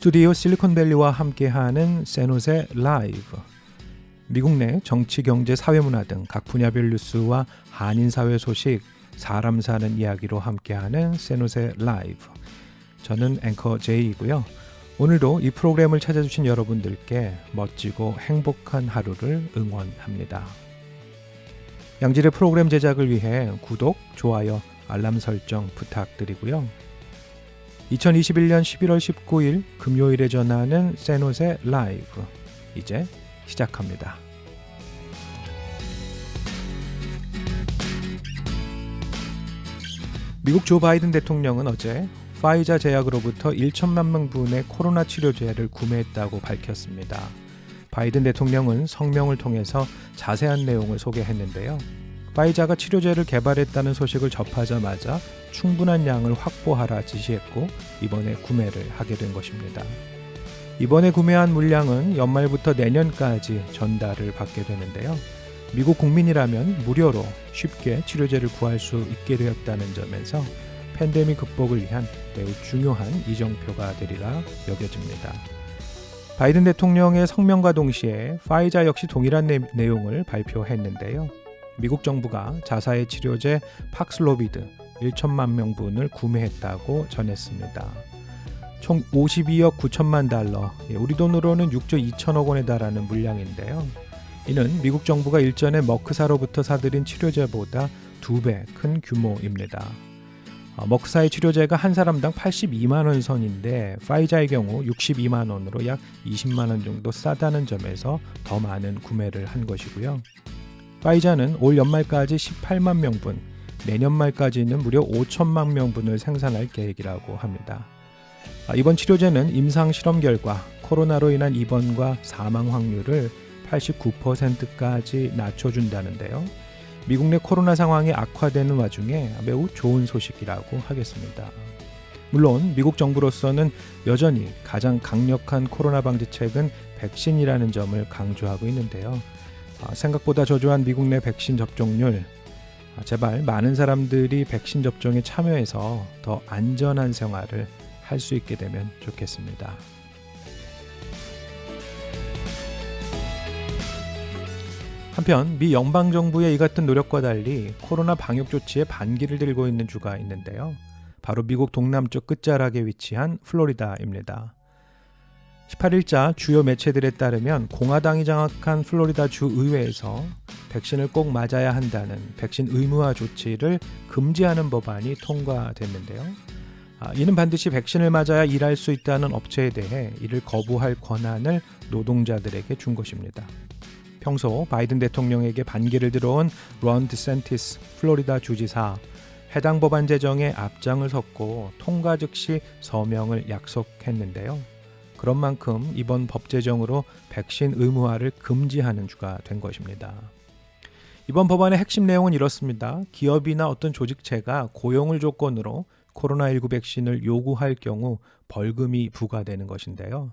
스튜디오 실리콘밸리와 함께하는 샌호세 라이브. 미국 내 정치, 경제, 사회문화 등 각 분야별 뉴스와 한인사회 소식, 사람 사는 이야기로 함께하는 샌호세 라이브. 저는 앵커 제이이고요. 오늘도 이 프로그램을 찾아주신 여러분들께 멋지고 행복한 하루를 응원합니다. 양질의 프로그램 제작을 위해 구독, 좋아요, 알람 설정 부탁드리고요. 2021년 11월 19일 금요일에 전하는 샌호세 라이브, 이제 시작합니다. 미국 조 바이든 대통령은 어제 파이자 제약으로부터 1천만 명분의 코로나 치료제를 구매했다고 밝혔습니다. 바이든 대통령은 성명을 통해서 자세한 내용을 소개했는데요. 파이자가 치료제를 개발했다는 소식을 접하자마자 충분한 양을 확보하라 지시했고 이번에 구매를 하게 된 것입니다. 이번에 구매한 물량은 연말부터 내년까지 전달을 받게 되는데요. 미국 국민이라면 무료로 쉽게 치료제를 구할 수 있게 되었다는 점에서 팬데믹 극복을 위한 매우 중요한 이정표가 되리라 여겨집니다. 바이든 대통령의 성명과 동시에 파이자 역시 동일한 내용을 발표했는데요. 미국 정부가 자사의 치료제 팍슬로비드 1천만 명분을 구매했다고 전했습니다. 총 52억 9천만 달러, 우리 돈으로는 6조 2천억 원에 달하는 물량인데요. 이는 미국 정부가 일전에 머크사로부터 사들인 치료제보다 2배 큰 규모입니다. 머크사의 치료제가 한 사람당 82만 원 선인데 파이자의 경우 62만 원으로 약 20만 원 정도 싸다는 점에서 더 많은 구매를 한 것이고요. 파이자는 올 연말까지 18만 명분, 내년 말까지는 무려 5천만 명분을 생산할 계획이라고 합니다. 이번 치료제는 임상 실험 결과 코로나로 인한 입원과 사망 확률을 89%까지 낮춰준다는데요. 미국 내 코로나 상황이 악화되는 와중에 매우 좋은 소식이라고 하겠습니다. 물론 미국 정부로서는 여전히 가장 강력한 코로나 방지책은 백신이라는 점을 강조하고 있는데요. 생각보다 저조한 미국 내 백신 접종률, 제발 많은 사람들이 백신 접종에 참여해서 더 안전한 생활을 할 수 있게 되면 좋겠습니다. 한편 미 연방정부의 이 같은 노력과 달리 코로나 방역 조치에 반기를 들고 있는 주가 있는데요. 바로 미국 동남쪽 끝자락에 위치한 플로리다입니다. 18일자 주요 매체들에 따르면 공화당이 장악한 플로리다 주 의회에서 백신을 꼭 맞아야 한다는 백신 의무화 조치를 금지하는 법안이 통과됐는데요. 이는 반드시 백신을 맞아야 일할 수 있다는 업체에 대해 이를 거부할 권한을 노동자들에게 준 것입니다. 평소 바이든 대통령에게 반기를 들어온 론 디샌티스 플로리다 주지사, 해당 법안 제정에 앞장을 섰고 통과 즉시 서명을 약속했는데요. 그런 만큼 이번 법 제정으로 백신 의무화를 금지하는 주가 된 것입니다. 이번 법안의 핵심 내용은 이렇습니다. 기업이나 어떤 조직체가 고용을 조건으로 코로나19 백신을 요구할 경우 벌금이 부과되는 것인데요.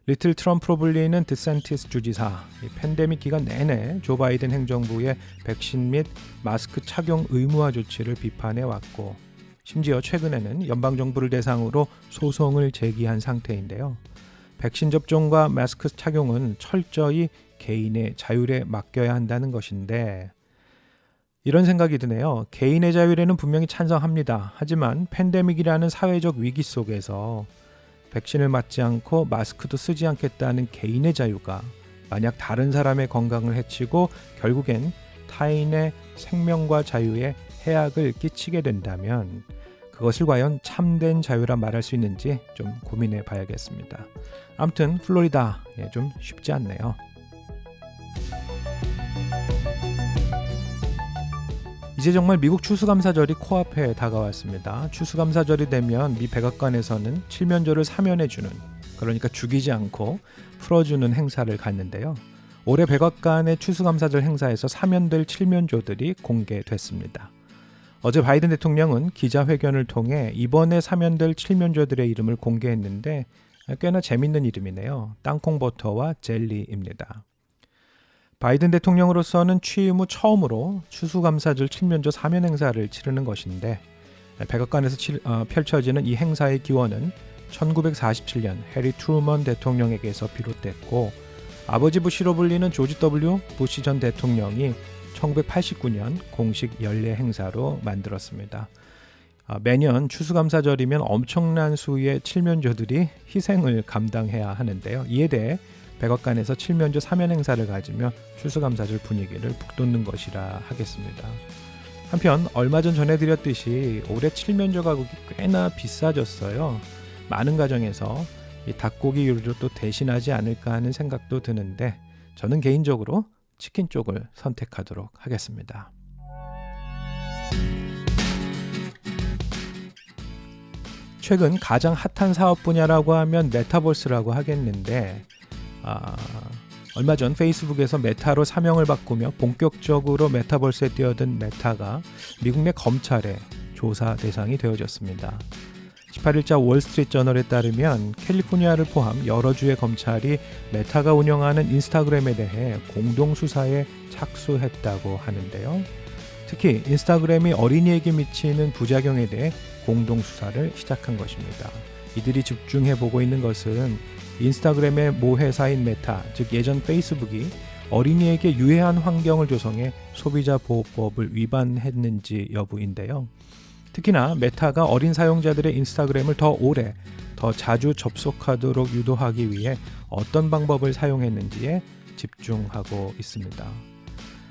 리틀 트럼프로 불리는 디샌티스 주지사, 팬데믹 기간 내내 조 바이든 행정부의 백신 및 마스크 착용 의무화 조치를 비판해왔고 심지어 최근에는 연방정부를 대상으로 소송을 제기한 상태인데요. 백신 접종과 마스크 착용은 철저히 개인의 자율에 맡겨야 한다는 것인데 이런 생각이 드네요. 개인의 자율에는 분명히 찬성합니다. 하지만 팬데믹이라는 사회적 위기 속에서 백신을 맞지 않고 마스크도 쓰지 않겠다는 개인의 자유가 만약 다른 사람의 건강을 해치고 결국엔 타인의 생명과 자유에 해악을 끼치게 된다면 그것을 과연 참된 자유라 말할 수 있는지 좀 고민해 봐야겠습니다. 아무튼 플로리다 좀 쉽지 않네요. 이제 정말 미국 추수감사절이 코앞에 다가왔습니다. 추수감사절이 되면 미 백악관에서는 칠면조를 사면해주는, 그러니까 죽이지 않고 풀어주는 행사를 갖는데요. 올해 백악관의 추수감사절 행사에서 사면될 칠면조들이 공개됐습니다. 어제 바이든 대통령은 기자회견을 통해 이번에 사면될 칠면조들의 이름을 공개했는데 꽤나 재밌는 이름이네요. 땅콩버터와 젤리입니다. 바이든 대통령으로서는 취임 후 처음으로 추수감사절 칠면조 사면 행사를 치르는 것인데 백악관에서 펼쳐지는 이 행사의 기원은 1947년 해리 트루먼 대통령에게서 비롯됐고 아버지 부시로 불리는 조지 W. 부시 전 대통령이 1989년 공식 연례 행사로 만들었습니다. 매년 추수감사절이면 엄청난 수의 칠면조들이 희생을 감당해야 하는데요. 이에 대해 백악관에서 칠면조 사면 행사를 가지며 추수감사절 분위기를 북돋는 것이라 하겠습니다. 한편 얼마 전 전해드렸듯이 올해 칠면조 가격이 꽤나 비싸졌어요. 많은 가정에서 이 닭고기 요리로 또 대신하지 않을까 하는 생각도 드는데 저는 개인적으로 치킨 쪽을 선택하도록 하겠습니다. 최근 가장 핫한 사업 분야라고 하면 메타버스라고 하겠는데 얼마 전 페이스북에서 메타로 사명을 바꾸며 본격적으로 메타버스에 뛰어든 메타가 미국 내 검찰의 조사 대상이 되어졌습니다. 18일자 월스트리트저널에 따르면 캘리포니아를 포함 여러 주의 검찰이 메타가 운영하는 인스타그램에 대해 공동 수사에 착수했다고 하는데요. 특히 인스타그램이 어린이에게 미치는 부작용에 대해 공동 수사를 시작한 것입니다. 이들이 집중해보고 있는 것은 인스타그램의 모 회사인 메타, 즉 예전 페이스북이 어린이에게 유해한 환경을 조성해 소비자 보호법을 위반했는지 여부인데요. 특히나 메타가 어린 사용자들의 인스타그램을 더 오래, 더 자주 접속하도록 유도하기 위해 어떤 방법을 사용했는지에 집중하고 있습니다.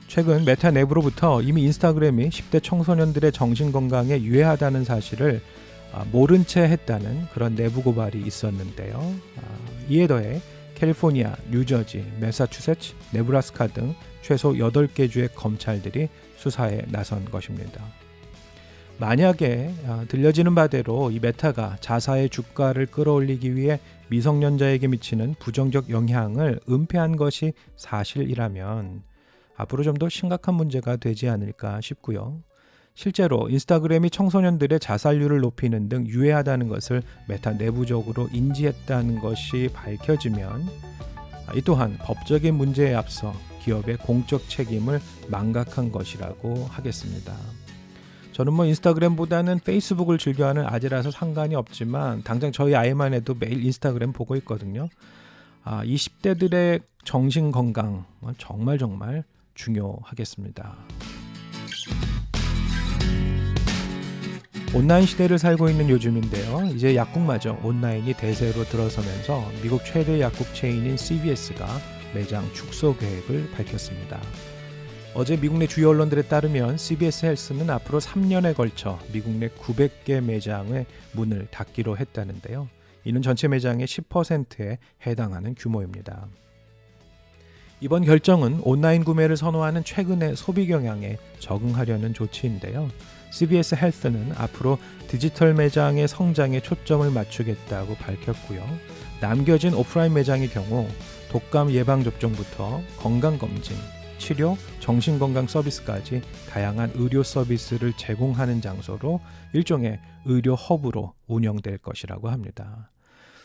최근 메타 내부로부터 이미 인스타그램이 10대 청소년들의 정신건강에 유해하다는 사실을 모른 채 했다는 그런 내부 고발이 있었는데요. 이에 더해 캘리포니아, 뉴저지, 매사추세츠, 네브라스카 등 최소 8개 주의 검찰들이 수사에 나선 것입니다. 만약에 들려지는 바대로 이 메타가 자사의 주가를 끌어올리기 위해 미성년자에게 미치는 부정적 영향을 은폐한 것이 사실이라면 앞으로 좀 더 심각한 문제가 되지 않을까 싶고요. 실제로 인스타그램이 청소년들의 자살률을 높이는 등 유해하다는 것을 메타 내부적으로 인지했다는 것이 밝혀지면 이 또한 법적인 문제에 앞서 기업의 공적 책임을 망각한 것이라고 하겠습니다. 저는 인스타그램보다는 페이스북을 즐겨하는 아재라서 상관이 없지만 당장 저희 아이만 해도 매일 인스타그램 보고 있거든요. 20대들의 정신건강 정말 중요하겠습니다. 온라인 시대를 살고 있는 요즘인데요. 이제 약국마저 온라인이 대세로 들어서면서 미국 최대 약국 체인인 CVS가 매장 축소 계획을 밝혔습니다. 어제 미국 내 주요 언론들에 따르면 CVS 헬스는 앞으로 3년에 걸쳐 미국 내 900개 매장의 문을 닫기로 했다는데요. 이는 전체 매장의 10%에 해당하는 규모입니다. 이번 결정은 온라인 구매를 선호하는 최근의 소비 경향에 적응하려는 조치인데요. CVS 헬스는 앞으로 디지털 매장의 성장에 초점을 맞추겠다고 밝혔고요. 남겨진 오프라인 매장의 경우 독감 예방접종부터 건강검진, 치료, 정신건강 서비스까지 다양한 의료 서비스를 제공하는 장소로 일종의 의료 허브로 운영될 것이라고 합니다.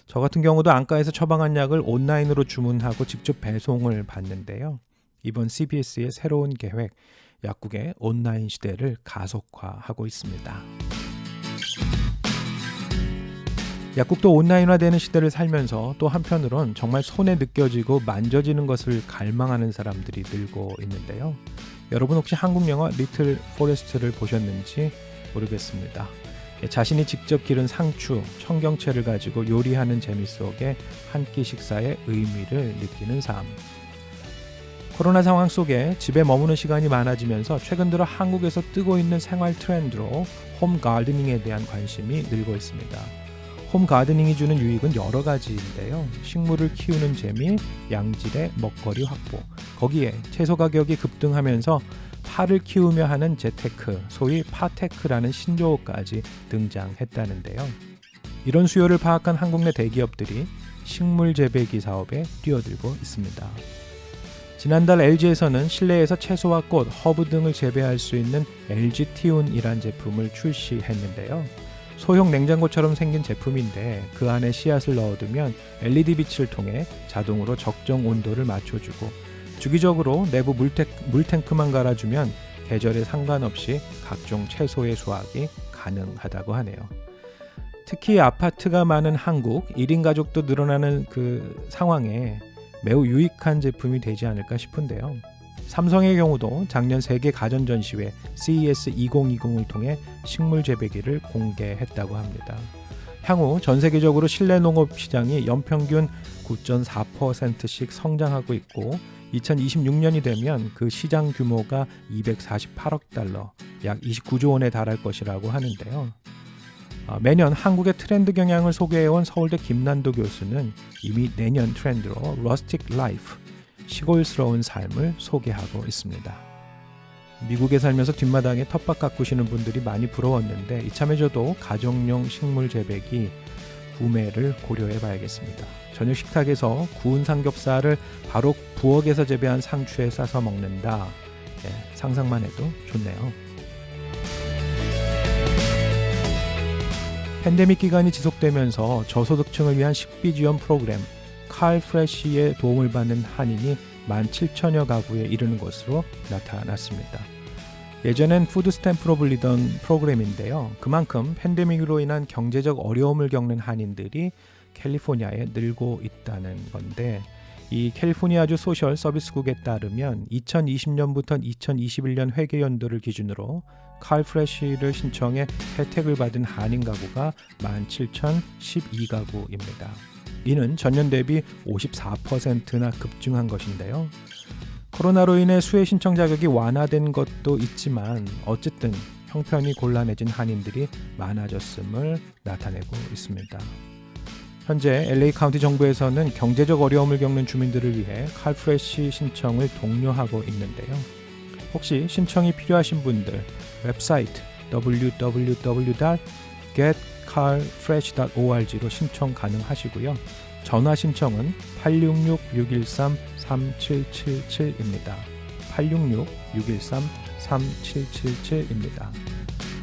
저 같은 경우도 안과에서 처방한 약을 온라인으로 주문하고 직접 배송을 받는데요. 이번 CVS의 새로운 계획, 약국의 온라인 시대를 가속화하고 있습니다. 약국도 온라인화되는 시대를 살면서 또 한편으론 정말 손에 느껴지고 만져지는 것을 갈망하는 사람들이 늘고 있는데요. 여러분 혹시 한국 영화 리틀 포레스트를 보셨는지 모르겠습니다. 자신이 직접 기른 상추, 청경채를 가지고 요리하는 재미 속에 한 끼 식사의 의미를 느끼는 삶. 코로나 상황 속에 집에 머무는 시간이 많아지면서 최근 들어 한국에서 뜨고 있는 생활 트렌드로 홈 가드닝에 대한 관심이 늘고 있습니다. 홈 가드닝이 주는 유익은 여러 가지인데요. 식물을 키우는 재미, 양질의 먹거리 확보, 거기에 채소 가격이 급등하면서 파를 키우며 하는 재테크, 소위 파테크라는 신조어까지 등장했다는데요. 이런 수요를 파악한 한국 내 대기업들이 식물 재배기 사업에 뛰어들고 있습니다. 지난달 LG에서는 실내에서 채소와 꽃, 허브 등을 재배할 수 있는 LG 티운이란 제품을 출시했는데요. 소형 냉장고처럼 생긴 제품인데 그 안에 씨앗을 넣어두면 LED 빛을 통해 자동으로 적정 온도를 맞춰주고 주기적으로 내부 물탱크만 갈아주면 계절에 상관없이 각종 채소의 수확이 가능하다고 하네요. 특히 아파트가 많은 한국, 1인 가족도 늘어나는 그 상황에 매우 유익한 제품이 되지 않을까 싶은데요. 삼성의 경우도 작년 세계 가전전시회 CES 2020을 통해 식물 재배기를 공개했다고 합니다. 향후 전 세계적으로 실내 농업 시장이 연평균 9.4%씩 성장하고 있고 2026년이 되면 그 시장 규모가 248억 달러, 약 29조 원에 달할 것이라고 하는데요. 매년 한국의 트렌드 경향을 소개해온 서울대 김난도 교수는 이미 내년 트렌드로 러스틱 라이프, 시골스러운 삶을 소개하고 있습니다. 미국에 살면서 뒷마당에 텃밭 가꾸시는 분들이 많이 부러웠는데 이참에 저도 가정용 식물 재배기 구매를 고려해 봐야겠습니다. 저녁 식탁에서 구운 삼겹살을 바로 부엌에서 재배한 상추에 싸서 먹는다. 상상만 해도 좋네요. 팬데믹 기간이 지속되면서 저소득층을 위한 식비 지원 프로그램 칼프레쉬의 도움을 받는 한인이 17,000여 가구에 이르는 것으로 나타났습니다. 예전엔 푸드 스탬프로 불리던 프로그램인데요. 그만큼 팬데믹으로 인한 경제적 어려움을 겪는 한인들이 캘리포니아에 늘고 있다는 건데, 이 캘리포니아주 소셜 서비스국에 따르면 2020년부터 2021년 회계연도를 기준으로 칼프레쉬를 신청해 혜택을 받은 한인 가구가 17,012가구입니다. 이는 전년 대비 54%나 급증한 것인데요. 코로나로 인해 수혜 신청 자격이 완화된 것도 있지만 어쨌든 형편이 곤란해진 한인들이 많아졌음을 나타내고 있습니다. 현재 LA 카운티 정부에서는 경제적 어려움을 겪는 주민들을 위해 칼프레쉬 신청을 독려하고 있는데요. 혹시 신청이 필요하신 분들 웹사이트 www.getcarfresh.org로 신청 가능하시고요. 전화 신청은 866-613-3777입니다. 866-613-3777입니다.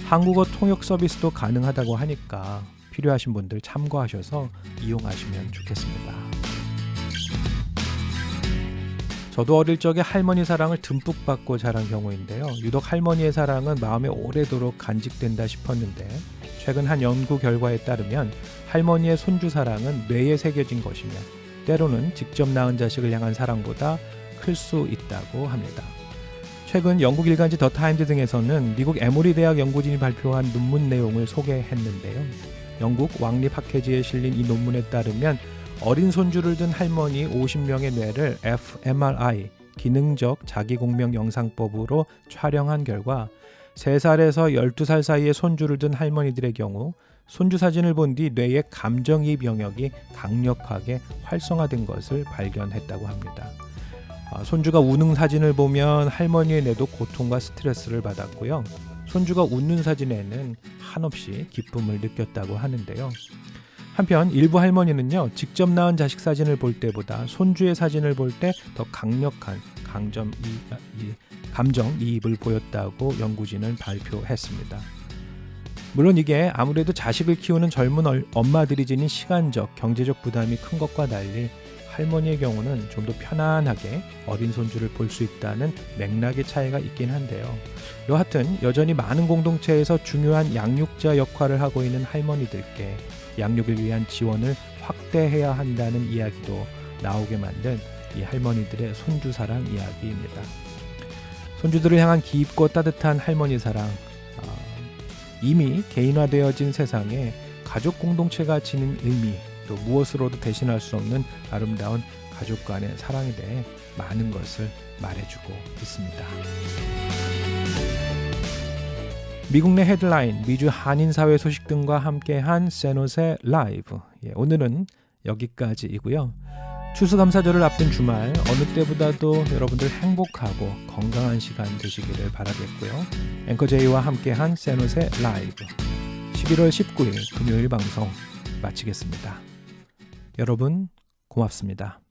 한국어 통역 서비스도 가능하다고 하니까 필요하신 분들 참고하셔서 이용하시면 좋겠습니다. 저도 어릴 적에 할머니 사랑을 듬뿍 받고 자란 경우인데요. 유독 할머니의 사랑은 마음에 오래도록 간직된다 싶었는데 최근 한 연구 결과에 따르면 할머니의 손주 사랑은 뇌에 새겨진 것이며 때로는 직접 낳은 자식을 향한 사랑보다 클 수 있다고 합니다. 최근 영국 일간지 더 타임즈 등에서는 미국 에모리 대학 연구진이 발표한 논문 내용을 소개했는데요. 영국 왕립 학회지에 실린 이 논문에 따르면 어린 손주를 둔 할머니 50명의 뇌를 fMRI 기능적 자기공명 영상법으로 촬영한 결과 3살에서 12살 사이의 손주를 둔 할머니들의 경우 손주 사진을 본 뒤 뇌의 감정이입 영역이 강력하게 활성화된 것을 발견했다고 합니다. 손주가 우는 사진을 보면 할머니의 뇌도 고통과 스트레스를 받았고요. 손주가 웃는 사진에는 한없이 기쁨을 느꼈다고 하는데요. 한편 일부 할머니는요, 직접 낳은 자식 사진을 볼 때보다 손주의 사진을 볼 때 더 강력한 감정이입을 보였다고 연구진은 발표했습니다. 물론 이게 아무래도 자식을 키우는 젊은 엄마들이 지닌 시간적, 경제적 부담이 큰 것과 달리 할머니의 경우는 좀 더 편안하게 어린 손주를 볼 수 있다는 맥락의 차이가 있긴 한데요. 여하튼 여전히 많은 공동체에서 중요한 양육자 역할을 하고 있는 할머니들께 양육을 위한 지원을 확대해야 한다는 이야기도 나오게 만든 이 할머니들의 손주 사랑 이야기입니다. 손주들을 향한 깊고 따뜻한 할머니 사랑, 이미 개인화되어진 세상에 가족 공동체가 지닌 의미, 또 무엇으로도 대신할 수 없는 아름다운 가족 간의 사랑에 대해 많은 것을 말해주고 있습니다. 미국 내 헤드라인, 미주 한인사회 소식 등과 함께한 샌호세 라이브. 오늘은 여기까지이고요. 추수감사절을 앞둔 주말 어느 때보다도 여러분들 행복하고 건강한 시간 되시기를 바라겠고요. 앵커 제이와 함께한 샌호세 라이브 11월 19일 금요일 방송 마치겠습니다. 여러분 고맙습니다.